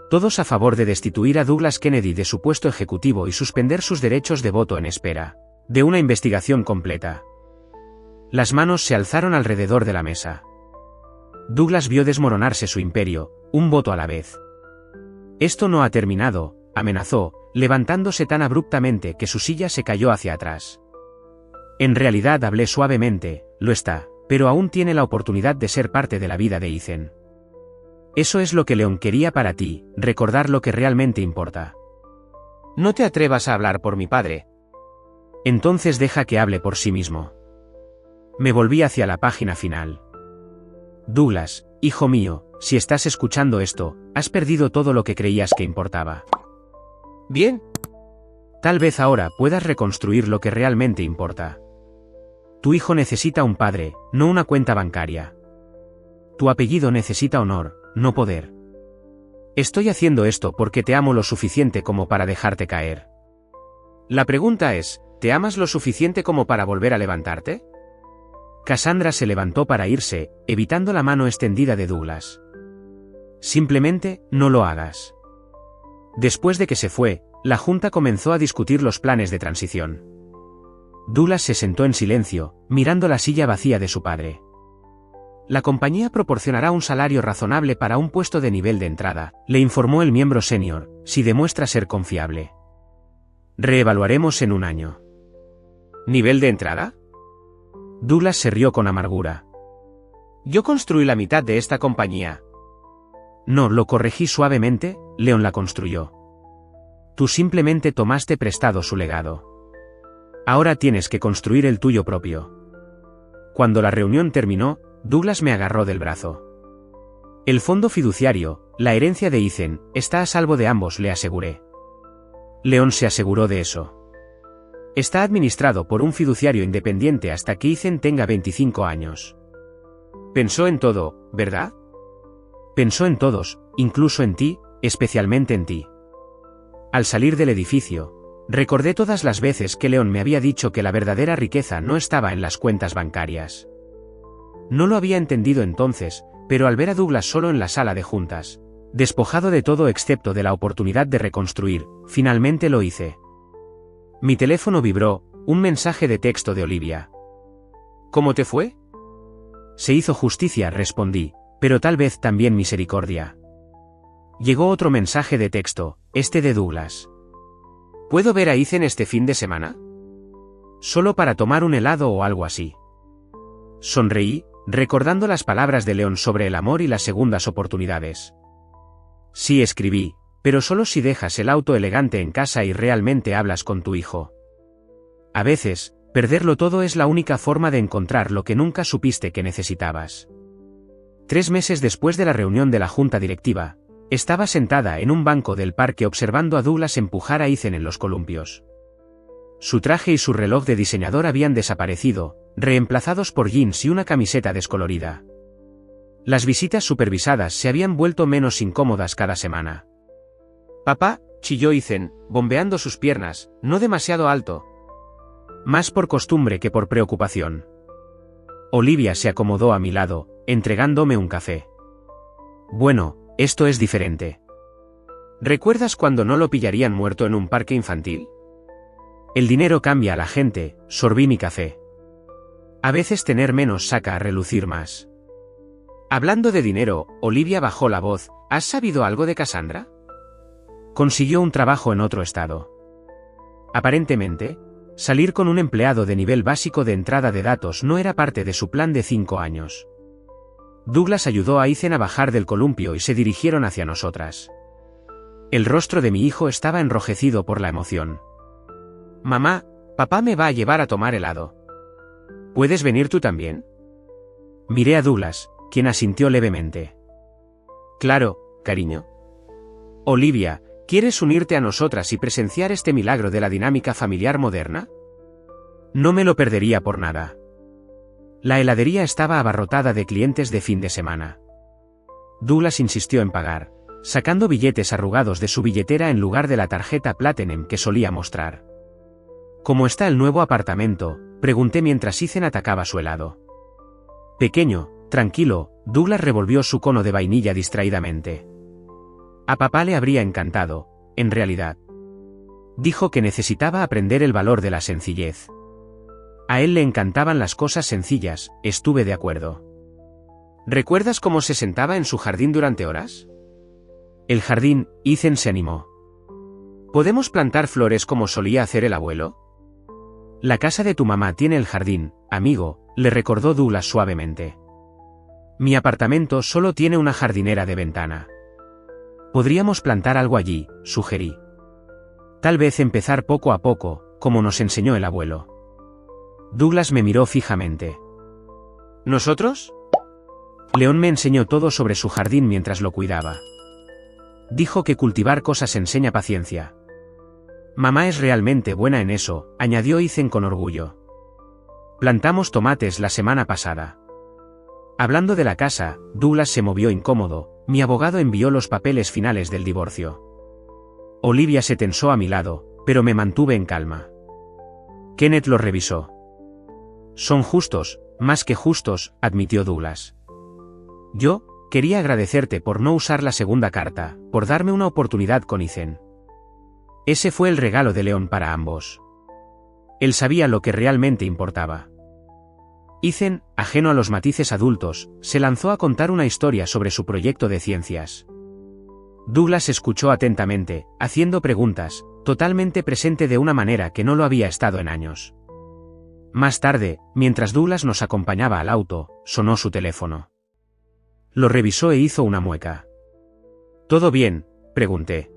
Todos a favor de destituir a Douglas Kennedy de su puesto ejecutivo y suspender sus derechos de voto en espera de una investigación completa. Las manos se alzaron alrededor de la mesa. Douglas vio desmoronarse su imperio, un voto a la vez. Esto no ha terminado, amenazó, levantándose tan abruptamente que su silla se cayó hacia atrás. En realidad, hablé suavemente, lo está, pero aún tiene la oportunidad de ser parte de la vida de Ethan. Eso es lo que León quería para ti, recordar lo que realmente importa. No te atrevas a hablar por mi padre. Entonces deja que hable por sí mismo. Me volví hacia la página final. Douglas, hijo mío, si estás escuchando esto, has perdido todo lo que creías que importaba. Bien. Tal vez ahora puedas reconstruir lo que realmente importa. Tu hijo necesita un padre, no una cuenta bancaria. Tu apellido necesita honor, no poder. Estoy haciendo esto porque te amo lo suficiente como para dejarte caer. La pregunta es, ¿te amas lo suficiente como para volver a levantarte? Cassandra se levantó para irse, evitando la mano extendida de Douglas. Simplemente, no lo hagas. Después de que se fue, la junta comenzó a discutir los planes de transición. Douglas se sentó en silencio, mirando la silla vacía de su padre. La compañía proporcionará un salario razonable para un puesto de nivel de entrada, le informó el miembro senior, si demuestra ser confiable. Reevaluaremos en un año. ¿Nivel de entrada? Douglas se rió con amargura. Yo construí la mitad de esta compañía. No, lo corregí suavemente, Leon la construyó. Tú simplemente tomaste prestado su legado. Ahora tienes que construir el tuyo propio. Cuando la reunión terminó, Douglas me agarró del brazo. El fondo fiduciario, la herencia de Ethan, está a salvo de ambos, le aseguré. Leon se aseguró de eso. Está administrado por un fiduciario independiente hasta que Ethan tenga 25 años. Pensó en todo, ¿verdad? Pensó en todos, incluso en ti, especialmente en ti. Al salir del edificio, recordé todas las veces que Leon me había dicho que la verdadera riqueza no estaba en las cuentas bancarias. No lo había entendido entonces, pero al ver a Douglas solo en la sala de juntas, despojado de todo excepto de la oportunidad de reconstruir, finalmente lo hice. Mi teléfono vibró, un mensaje de texto de Olivia. ¿Cómo te fue? Se hizo justicia, respondí, pero tal vez también misericordia. Llegó otro mensaje de texto, este de Douglas. ¿Puedo ver a Ethan este fin de semana? Solo para tomar un helado o algo así. Sonreí, recordando las palabras de Leon sobre el amor y las segundas oportunidades. Sí, escribí, pero solo si dejas el auto elegante en casa y realmente hablas con tu hijo. A veces, perderlo todo es la única forma de encontrar lo que nunca supiste que necesitabas. 3 meses después de la reunión de la junta directiva, estaba sentada en un banco del parque observando a Douglas empujar a Ethan en los columpios. Su traje y su reloj de diseñador habían desaparecido, reemplazados por jeans y una camiseta descolorida. Las visitas supervisadas se habían vuelto menos incómodas cada semana. Papá, chilló Ethan, bombeando sus piernas, no demasiado alto. Más por costumbre que por preocupación. Olivia se acomodó a mi lado, entregándome un café. Bueno, esto es diferente. ¿Recuerdas cuando no lo pillarían muerto en un parque infantil? El dinero cambia a la gente, sorbí mi café. A veces tener menos saca a relucir más. Hablando de dinero, Olivia bajó la voz, ¿has sabido algo de Cassandra? Consiguió un trabajo en otro estado. Aparentemente, salir con un empleado de nivel básico de entrada de datos no era parte de su plan de 5 años. Douglas ayudó a Ethan a bajar del columpio y se dirigieron hacia nosotras. El rostro de mi hijo estaba enrojecido por la emoción. Mamá, papá me va a llevar a tomar helado. ¿Puedes venir tú también? Miré a Douglas, quien asintió levemente. Claro, cariño. Olivia, ¿quieres unirte a nosotras y presenciar este milagro de la dinámica familiar moderna? No me lo perdería por nada. La heladería estaba abarrotada de clientes de fin de semana. Douglas insistió en pagar, sacando billetes arrugados de su billetera en lugar de la tarjeta Platinum que solía mostrar. ¿Cómo está el nuevo apartamento?, pregunté mientras Ethan atacaba su helado. Pequeño, tranquilo, Douglas revolvió su cono de vainilla distraídamente. A papá le habría encantado, en realidad. Dijo que necesitaba aprender el valor de la sencillez. A él le encantaban las cosas sencillas, estuve de acuerdo. ¿Recuerdas cómo se sentaba en su jardín durante horas? El jardín, Ethan se animó. ¿Podemos plantar flores como solía hacer el abuelo? La casa de tu mamá tiene el jardín, amigo, le recordó Douglas suavemente. Mi apartamento solo tiene una jardinera de ventana. Podríamos plantar algo allí, sugerí. Tal vez empezar poco a poco, como nos enseñó el abuelo. Douglas me miró fijamente. ¿Nosotros? León me enseñó todo sobre su jardín mientras lo cuidaba. Dijo que cultivar cosas enseña paciencia. Mamá es realmente buena en eso, añadió Ethan con orgullo. Plantamos tomates la semana pasada. Hablando de la casa, Douglas se movió incómodo. Mi abogado envió los papeles finales del divorcio. Olivia se tensó a mi lado, pero me mantuve en calma. Kenneth los revisó. Son justos, más que justos, admitió Douglas. Yo quería agradecerte por no usar la segunda carta, por darme una oportunidad con Ethan. Ese fue el regalo de León para ambos. Él sabía lo que realmente importaba. Ethan, ajeno a los matices adultos, se lanzó a contar una historia sobre su proyecto de ciencias. Douglas escuchó atentamente, haciendo preguntas, totalmente presente de una manera que no lo había estado en años. Más tarde, mientras Douglas nos acompañaba al auto, sonó su teléfono. Lo revisó e hizo una mueca. ¿Todo bien?, pregunté.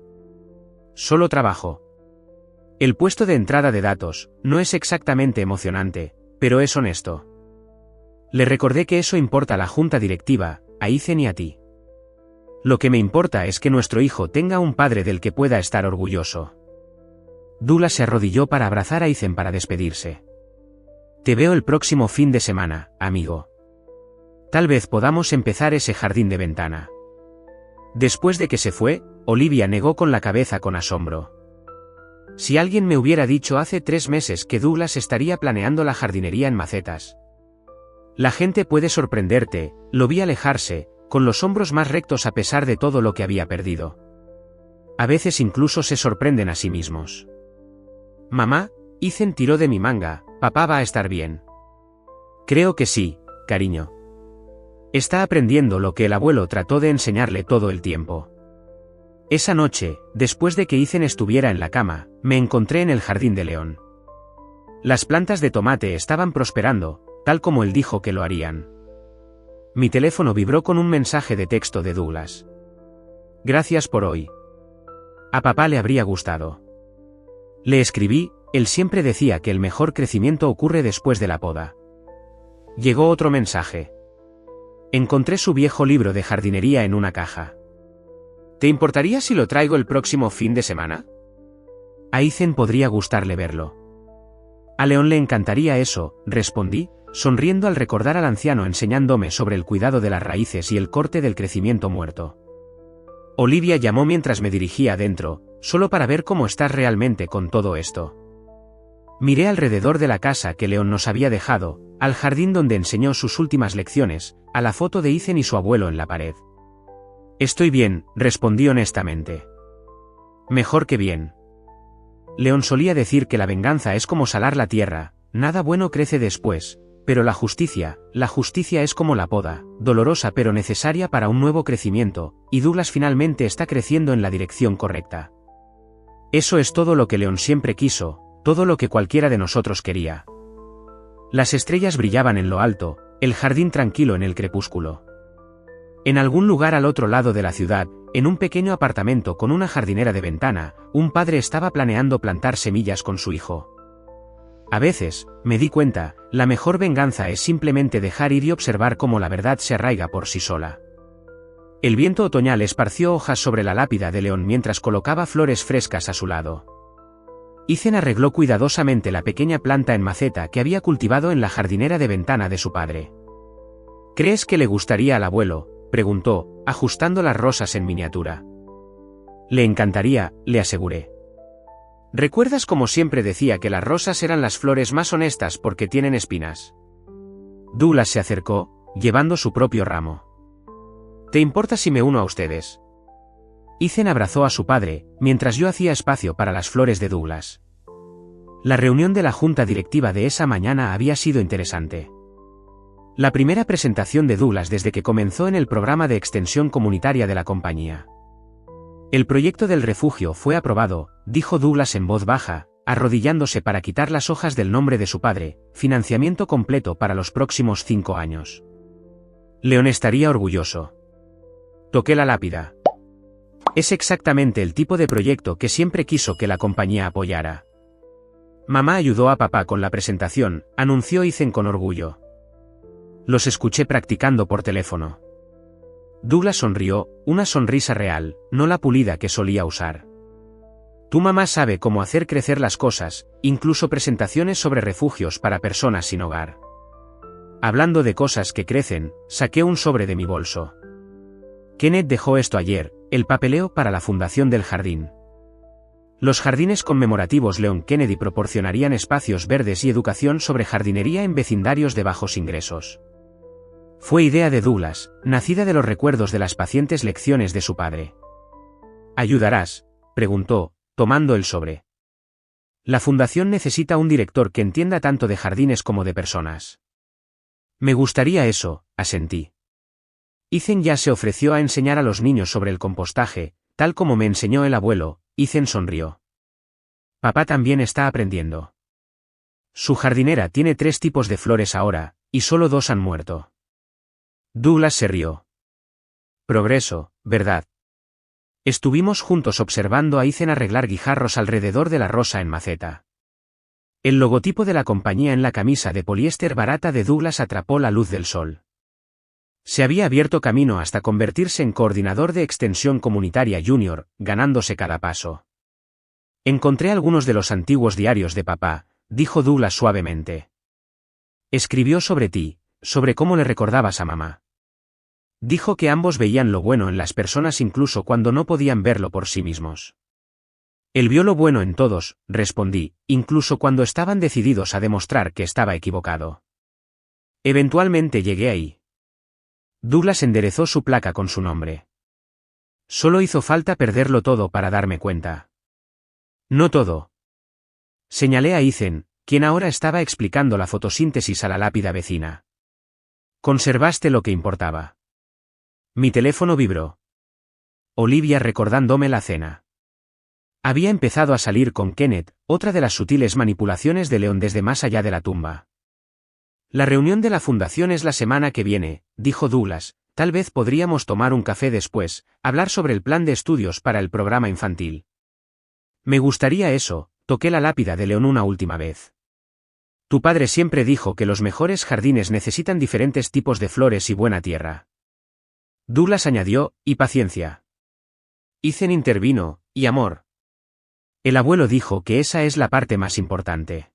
Solo trabajo. El puesto de entrada de datos no es exactamente emocionante, pero es honesto. Le recordé que eso importa a la junta directiva, a Ethan y a ti. Lo que me importa es que nuestro hijo tenga un padre del que pueda estar orgulloso. Douglas se arrodilló para abrazar a Ethan para despedirse. Te veo el próximo fin de semana, amigo. Tal vez podamos empezar ese jardín de ventana. Después de que se fue, Olivia negó con la cabeza con asombro. Si alguien me hubiera dicho hace 3 meses que Douglas estaría planeando la jardinería en macetas. La gente puede sorprenderte, lo vi alejarse, con los hombros más rectos a pesar de todo lo que había perdido. A veces incluso se sorprenden a sí mismos. Mamá, Ethan tiró de mi manga, papá va a estar bien. Creo que sí, cariño. Está aprendiendo lo que el abuelo trató de enseñarle todo el tiempo. Esa noche, después de que Ethan estuviera en la cama, me encontré en el jardín de León. Las plantas de tomate estaban prosperando, tal como él dijo que lo harían. Mi teléfono vibró con un mensaje de texto de Douglas. Gracias por hoy. A papá le habría gustado. Le escribí, él siempre decía que el mejor crecimiento ocurre después de la poda. Llegó otro mensaje. Encontré su viejo libro de jardinería en una caja. ¿Te importaría si lo traigo el próximo fin de semana? A Ethan podría gustarle verlo. A León le encantaría eso, respondí, sonriendo al recordar al anciano enseñándome sobre el cuidado de las raíces y el corte del crecimiento muerto. Olivia llamó mientras me dirigía adentro, solo para ver cómo estás realmente con todo esto. Miré alrededor de la casa que León nos había dejado, al jardín donde enseñó sus últimas lecciones, a la foto de Ethan y su abuelo en la pared. Estoy bien, respondí honestamente. Mejor que bien. León solía decir que la venganza es como salar la tierra, nada bueno crece después, pero la justicia es como la poda, dolorosa pero necesaria para un nuevo crecimiento, y Douglas finalmente está creciendo en la dirección correcta. Eso es todo lo que León siempre quiso, todo lo que cualquiera de nosotros quería. Las estrellas brillaban en lo alto, el jardín tranquilo en el crepúsculo. En algún lugar al otro lado de la ciudad, en un pequeño apartamento con una jardinera de ventana, un padre estaba planeando plantar semillas con su hijo. A veces, me di cuenta, la mejor venganza es simplemente dejar ir y observar cómo la verdad se arraiga por sí sola. El viento otoñal esparció hojas sobre la lápida de León mientras colocaba flores frescas a su lado. Ethan arregló cuidadosamente la pequeña planta en maceta que había cultivado en la jardinera de ventana de su padre. ¿Crees que le gustaría al abuelo?, preguntó, ajustando las rosas en miniatura. Le encantaría, le aseguré. ¿Recuerdas cómo siempre decía que las rosas eran las flores más honestas porque tienen espinas? Douglas se acercó, llevando su propio ramo. ¿Te importa si me uno a ustedes? Ethan abrazó a su padre, mientras yo hacía espacio para las flores de Douglas. La reunión de la junta directiva de esa mañana había sido interesante. La primera presentación de Douglas desde que comenzó en el programa de extensión comunitaria de la compañía. El proyecto del refugio fue aprobado, dijo Douglas en voz baja, arrodillándose para quitar las hojas del nombre de su padre, financiamiento completo para los próximos 5 años. León estaría orgulloso. Toqué la lápida. Es exactamente el tipo de proyecto que siempre quiso que la compañía apoyara. Mamá ayudó a papá con la presentación, anunció Ethan con orgullo. Los escuché practicando por teléfono. Douglas sonrió, una sonrisa real, no la pulida que solía usar. Tu mamá sabe cómo hacer crecer las cosas, incluso presentaciones sobre refugios para personas sin hogar. Hablando de cosas que crecen, saqué un sobre de mi bolso. Kenneth dejó esto ayer, el papeleo para la fundación del jardín. Los jardines conmemorativos Leon Kennedy proporcionarían espacios verdes y educación sobre jardinería en vecindarios de bajos ingresos. Fue idea de Douglas, nacida de los recuerdos de las pacientes lecciones de su padre. ¿Ayudarás?, preguntó, tomando el sobre. La fundación necesita un director que entienda tanto de jardines como de personas. Me gustaría eso, asentí. Ethan ya se ofreció a enseñar a los niños sobre el compostaje, tal como me enseñó el abuelo. Ethan sonrió. Papá también está aprendiendo. Su jardinera tiene 3 tipos de flores ahora, y solo 2 han muerto. Douglas se rió. Progreso, ¿verdad? Estuvimos juntos observando a Ethan arreglar guijarros alrededor de la rosa en maceta. El logotipo de la compañía en la camisa de poliéster barata de Douglas atrapó la luz del sol. Se había abierto camino hasta convertirse en coordinador de extensión comunitaria junior, ganándose cada paso. Encontré algunos de los antiguos diarios de papá, dijo Douglas suavemente. Escribió sobre ti, sobre cómo le recordabas a mamá. Dijo que ambos veían lo bueno en las personas incluso cuando no podían verlo por sí mismos. Él vio lo bueno en todos, respondí, incluso cuando estaban decididos a demostrar que estaba equivocado. Eventualmente llegué ahí. Douglas enderezó su placa con su nombre. Solo hizo falta perderlo todo para darme cuenta. No todo. Señalé a Ethan, quien ahora estaba explicando la fotosíntesis a la lápida vecina. Conservaste lo que importaba. Mi teléfono vibró. Olivia recordándome la cena. Había empezado a salir con Kenneth, otra de las sutiles manipulaciones de Leon desde más allá de la tumba. La reunión de la fundación es la semana que viene, dijo Douglas, tal vez podríamos tomar un café después, hablar sobre el plan de estudios para el programa infantil. Me gustaría eso, toqué la lápida de Leon una última vez. Tu padre siempre dijo que los mejores jardines necesitan diferentes tipos de flores y buena tierra. Douglas añadió, y paciencia. Ethan intervino, y amor. El abuelo dijo que esa es la parte más importante.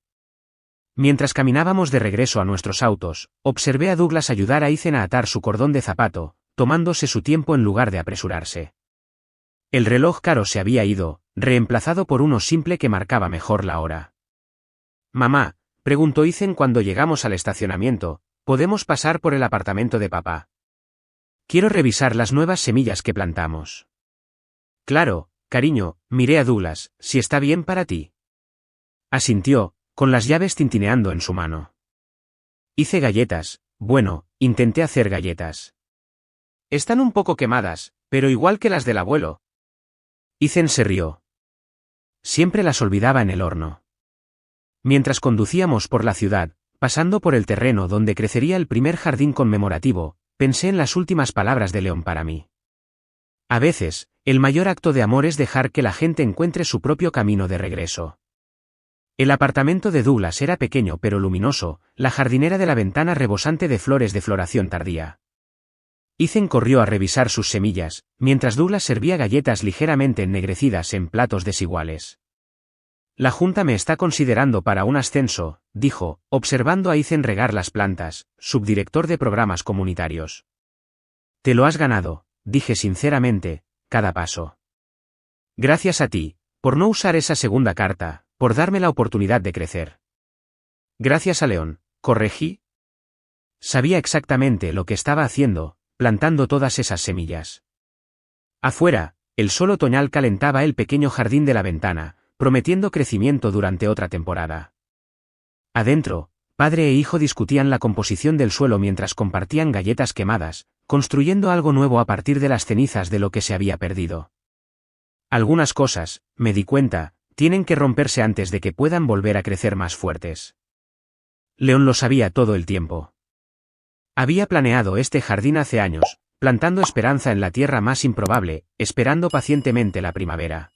Mientras caminábamos de regreso a nuestros autos, observé a Douglas ayudar a Ethan a atar su cordón de zapato, tomándose su tiempo en lugar de apresurarse. El reloj caro se había ido, reemplazado por uno simple que marcaba mejor la hora. Mamá, preguntó Ethan cuando llegamos al estacionamiento, ¿podemos pasar por el apartamento de papá? Quiero revisar las nuevas semillas que plantamos. Claro, cariño, miré a Douglas, si está bien para ti. Asintió, con las llaves tintineando en su mano. Hice galletas, bueno, intenté hacer galletas. Están un poco quemadas, pero igual que las del abuelo. Ethan se rió. Siempre las olvidaba en el horno. Mientras conducíamos por la ciudad, pasando por el terreno donde crecería el primer jardín conmemorativo, pensé en las últimas palabras de Leon para mí. A veces, el mayor acto de amor es dejar que la gente encuentre su propio camino de regreso. El apartamento de Douglas era pequeño pero luminoso, la jardinera de la ventana rebosante de flores de floración tardía. Ethan corrió a revisar sus semillas, mientras Douglas servía galletas ligeramente ennegrecidas en platos desiguales. La Junta me está considerando para un ascenso, dijo, observando a Ethan regar las plantas, subdirector de programas comunitarios. Te lo has ganado, dije sinceramente, cada paso. Gracias a ti, por no usar esa segunda carta, por darme la oportunidad de crecer. Gracias a Leon, corregí. Sabía exactamente lo que estaba haciendo, plantando todas esas semillas. Afuera, el sol otoñal calentaba el pequeño jardín de la ventana, prometiendo crecimiento durante otra temporada. Adentro, padre e hijo discutían la composición del suelo mientras compartían galletas quemadas, construyendo algo nuevo a partir de las cenizas de lo que se había perdido. Algunas cosas, me di cuenta, tienen que romperse antes de que puedan volver a crecer más fuertes. Leon lo sabía todo el tiempo. Había planeado este jardín hace años, plantando esperanza en la tierra más improbable, esperando pacientemente la primavera.